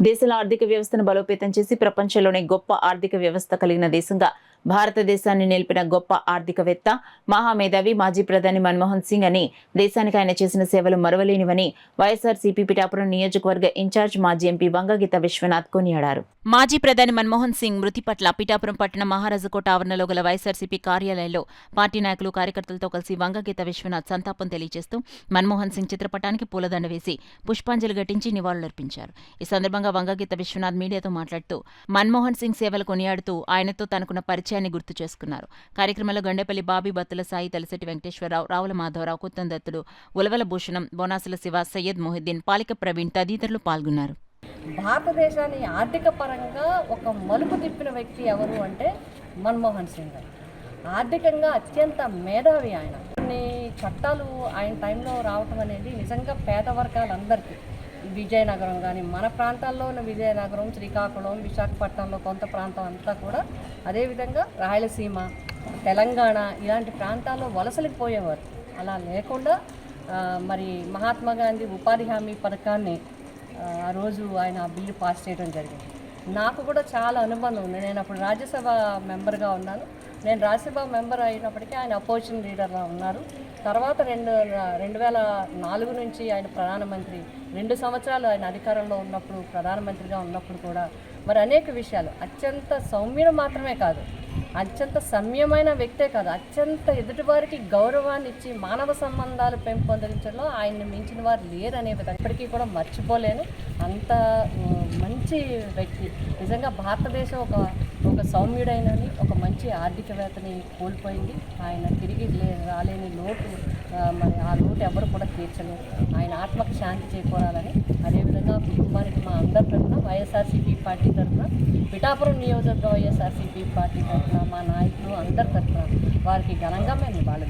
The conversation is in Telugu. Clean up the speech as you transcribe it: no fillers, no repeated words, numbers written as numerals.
దేశంలో ఆర్థిక వ్యవస్థను బలోపేతం చేసి ప్రపంచంలోనే గొప్ప ఆర్థిక వ్యవస్థ కలిగిన దేశంగా భారతదేశాన్ని నిలిపిన గొప్ప ఆర్థికవేత్త, మహామేధావి మాజీ ప్రధాని మన్మోహన్ సింగ్ అని దేశానికి ఆయన చేసిన సేవలు మరువలేనివని వైఎస్ఆర్సీపీ పిఠాపురం నియోజకవర్గ ఇన్ఛార్జ్ మాజీ ఎంపీ వంగగీత విశ్వనాథ్ కొనియాడారు. మాజీ ప్రధాని మన్మోహన్ సింగ్ మృతి పట్ల పిఠాపురం పట్టణ మహారాజకోట ఆవరణలో గల వైఎస్ఆర్సీపీ కార్యాలయంలో పార్టీ నాయకులు, కార్యకర్తలతో కలిసి వంగగీత విశ్వనాథ్ సంతాపం తెలియజేస్తూ మన్మోహన్ సింగ్ చిత్రపటానికి పూలదండ వేసి పుష్పాంజలి ఘటించి నివాళులర్పించారు. ఈ సందర్భంగా వంగగీత విశ్వనాథ్ మీడియాతో మాట్లాడుతూ మన్మోహన్ సింగ్ సేవలు కొనియాడుతూ ఆయనతో తనకున్న పరిచయాన్ని గుర్తు చేసుకున్నారు. కార్యక్రమంలో గండేపల్లి బాబీ, బత్తుల సాయి, తలసెట్టి వెంకటేశ్వరరావు, రావుల మాధవరావు, కుత్తం దత్తుడు, ఉలవల భూషణం, బోనాసుల శివ, సయ్యద్ మొహిద్దీన్, పాలిక ప్రవీణ్ తదితరులు పాల్గొన్నారు. భారతదేశాన్ని ఆర్థిక పరంగా ఒక మలుపు తిప్పిన వ్యక్తి ఎవరు అంటే మన్మోహన్ సింగ్. ఆర్థికంగా అత్యంత మేధావి ఆయన. కొన్ని చట్టాలు ఆయన టైంలో రావటం అనేది నిజంగా పేద వర్గాలందరికీ, విజయనగరం కానీ మన ప్రాంతాల్లో ఉన్న విజయనగరం, శ్రీకాకుళం, విశాఖపట్నంలో కొంత ప్రాంతం అంతా కూడా, అదేవిధంగా రాయలసీమ, తెలంగాణ ఇలాంటి ప్రాంతాల్లో వలసలకు పోయేవారు. అలా లేకుండా మరి మహాత్మా గాంధీ ఉపాధి హామీ పథకాన్ని ఆ రోజు ఆయన బిల్లు పాస్ చేయడం జరిగింది. నాకు కూడా చాలా అనుబంధం ఉంది. నేను అప్పుడు రాజ్యసభ మెంబర్గా ఉన్నాను. నేను రాజ్యసభ మెంబర్ అయినప్పటికీ ఆయన అపోజిషన్ లీడర్గా ఉన్నారు. తర్వాత 2004 నుంచి ఆయన ప్రధానమంత్రి, 2 సంవత్సరాలు ఆయన అధికారంలో ఉన్నప్పుడు, ప్రధానమంత్రిగా ఉన్నప్పుడు కూడా మరి అనేక విషయాలు, అత్యంత సౌమ్యుడు మాత్రమే కాదు, అత్యంత సమ్యమైన వ్యక్తే కాదు, అత్యంత ఎదుటివారికి గౌరవాన్ని ఇచ్చి మానవ సంబంధాలు పెంపొందించడంలో ఆయన్ని మించిన వారు లేరనే విధంగా ఇప్పటికీ కూడా మర్చిపోలేను. అంత మంచి వ్యక్తి. నిజంగా భారతదేశం ఒక సౌమ్యుడైనని, ఒక మంచి ఆర్థికవేత్తని కోల్పోయింది. ఆయన తిరిగి రాలేని లోటు, మరి ఆ లోటు ఎవరు కూడా తీర్చలేరు. ఆయన ఆత్మకు శాంతి చేకూరాలని, అదేవిధంగా కుటుంబానికి మా అందరి తరఫున, వైఎస్ఆర్సీపీ పార్టీ తరఫున, పిఠాపురం నియోజకవర్గ వైఎస్ఆర్సీపీ పార్టీ తరఫున, మా నాయకులు అందరి తరఫున వారికి ఘనంగా మేము నివాళులు